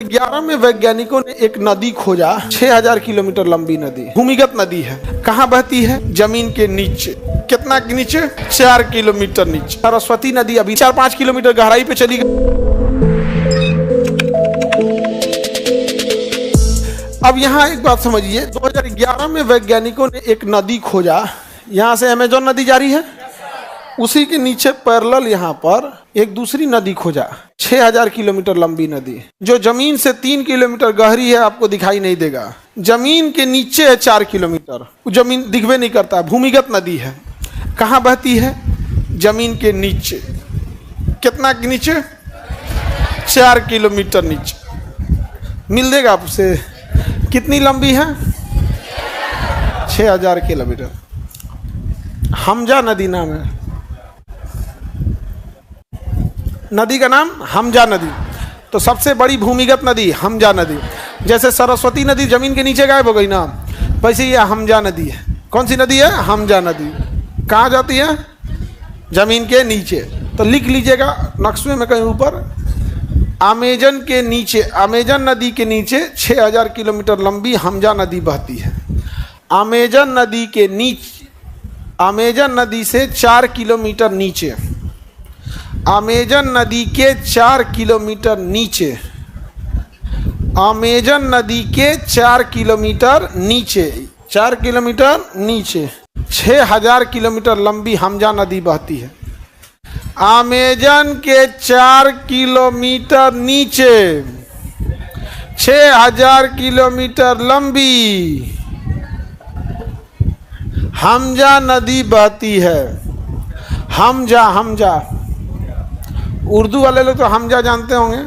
2011 में वैज्ञानिकों ने एक नदी खोजा, 6000 किलोमीटर लंबी नदी, भूमिगत नदी है। कहाँ बहती है? जमीन के नीचे। कितना के नीचे? 4 किलोमीटर नीचे। सरस्वती नदी अभी 4-5 किलोमीटर गहराई पे चली गई। अब यहाँ एक बात समझिए, 2011 में वैज्ञानिकों ने एक नदी खोजा, यहाँ से अमेजन नदी जारी है, उसी के नीचे पैरेलल यहाँ पर एक दूसरी नदी खोजा, 6000 किलोमीटर लंबी नदी, जो जमीन से 3 किलोमीटर गहरी है, आपको दिखाई नहीं देगा। जमीन के नीचे है 4 किलोमीटर, जमीन दिखबे नहीं करता, भूमिगत नदी है। कहाँ बहती है? जमीन के नीचे। कितना के नीचे? 4 किलोमीटर नीचे। मिल देगा आपसे? कितनी लंबी है? 6000 किलोमीटर। हमजा नदी नाम है, नदी का नाम हमजा नदी। तो सबसे बड़ी भूमिगत नदी हमजा नदी। जैसे सरस्वती नदी जमीन के नीचे गायब हो गई ना, वैसे ये हमजा नदी है। कौन सी नदी है? हमजा नदी। कहाँ जाती है? जमीन के नीचे। तो लिख लीजिएगा नक्शे में कहीं ऊपर, अमेजन के नीचे, अमेजन नदी के नीचे 6000 किलोमीटर लंबी हमजा नदी बहती है। अमेजन नदी के नीचे, अमेजन नदी से 4 किलोमीटर नीचे, अमेजन नदी के 4 किलोमीटर नीचे, अमेजन नदी के 4 किलोमीटर नीचे, 4 किलोमीटर नीचे 6000 किलोमीटर लंबी हमजा नदी बहती है। अमेजन के 4 किलोमीटर नीचे 6000 किलोमीटर लंबी हमजा नदी बहती है। हमजा, हमजा उर्दू वाले लोग तो हमजा जानते होंगे,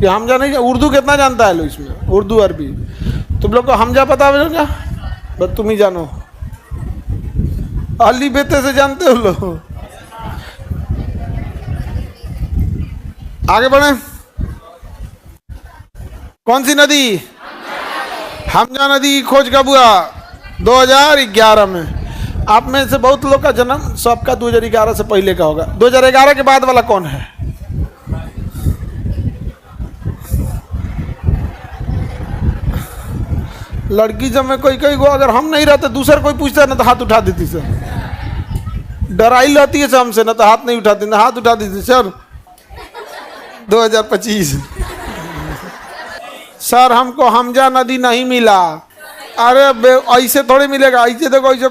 कि हमजा नहीं, उर्दू कितना जानता है लोग इसमें, उर्दू अरबी। तुम लोग को हमजा पता है क्या? बस तुम ही जानो, अली बेते से जानते हो लोग। आगे बढ़े। कौन सी नदी? हमजा नदी की खोज कब हुआ? 2011 में। आप में से बहुत लोग का जन्म सबका 2011 से पहले का होगा। 2011 के बाद वाला कौन है? लड़की जब में कोई कोई को अगर हम नहीं रहते, दूसरा कोई पूछता है ना तो हाथ उठा देती सर। डराई रहती है हमसे ना तो हाथ नहीं उठाती, ना हाथ उठा देती सर। 2025 सर हमको हमजा नदी नहीं मिला। अरे ऐसे थोड़ी मिलेगा, ऐसे देखो, ऐसे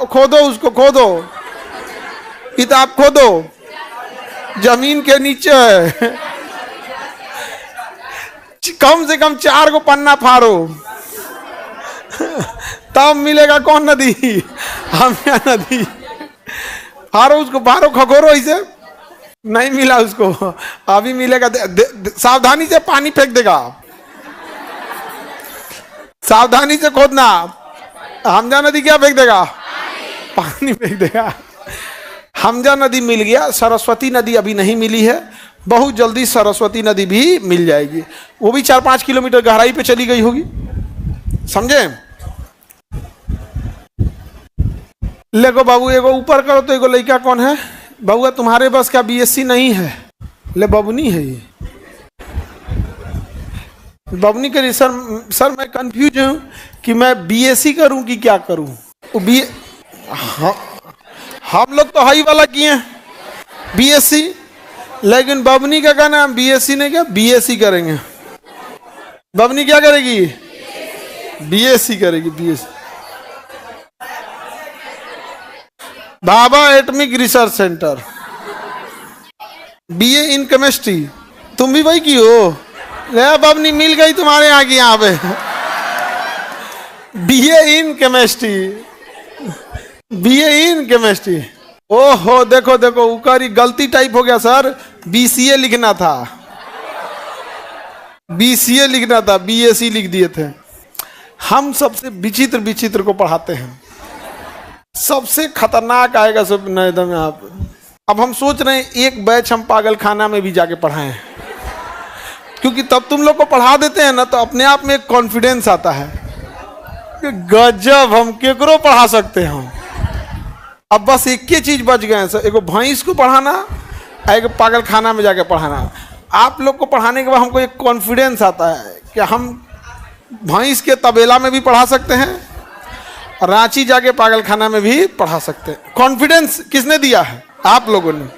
खोदो, उसको खोदो, किताब खोदो, जमीन के नीचे है। कम से कम 4 को पन्ना फाड़ो तब मिलेगा। कौन नदी? हमजा नदी। फाड़ो उसको, फाड़ो, खगोरो, ऐसे नहीं मिला उसको, अभी मिलेगा। सावधानी से पानी फेंक देगा, सावधानी से खोदना। हमजा नदी क्या फेंक देगा? पानी फेंक देगा। हमजा नदी मिल गया। सरस्वती नदी अभी नहीं मिली है, बहुत जल्दी सरस्वती नदी भी मिल जाएगी। वो भी 4-5 किलोमीटर गहराई पे चली गई होगी, समझे? लेको बाबू एगो ऊपर करो तो एगो लड़का कौन है? बबुआ तुम्हारे बस का बीएससी नहीं है। ले बबुनी है ये, बबनी करी। सर मैं कंफ्यूज हूँ कि मैं बीएससी करूँ कि क्या करूँ। हम लोग तो हाई वाला किए हैं बीएससी, लेकिन बबनी का कहना हम बीएससी नहीं, क्या बीएससी करेंगे। बबनी क्या करेगी? बीएससी करेगी, BSc. Bhabha atomic research centre, BA in chemistry. तुम भी वही की हो? बबनी मिल गई तुम्हारे आगे यहाँ पे, BA in chemistry, BA in chemistry. ओहो देखो देखो, उकारी गलती टाइप हो गया सर, बीसीए लिखना था, बीसीए लिखना था, बीएससी लिख दिए थे। हम सबसे विचित्र विचित्र को पढ़ाते हैं, सबसे खतरनाक आएगा सब एकदम आप। अब हम सोच रहे हैं एक बैच हम पागल खाना में भी जाके पढ़ाएं, क्योंकि तब तुम लोग को पढ़ा देते हैं ना तो अपने आप में एक कॉन्फिडेंस आता है कि गजब हम केकरो पढ़ा सकते हैं। अब बस एक ही चीज बच गए हैं सर, एगो भैंस को पढ़ाना, एक पागल खाना में जाके पढ़ाना। आप लोग को पढ़ाने के बाद हमको एक कॉन्फिडेंस आता है कि हम भैंस के तबेला में भी पढ़ा सकते हैं, रांची जाके पागलखाना में भी पढ़ा सकते हैं। कॉन्फिडेंस किसने दिया है? आप लोगों ने।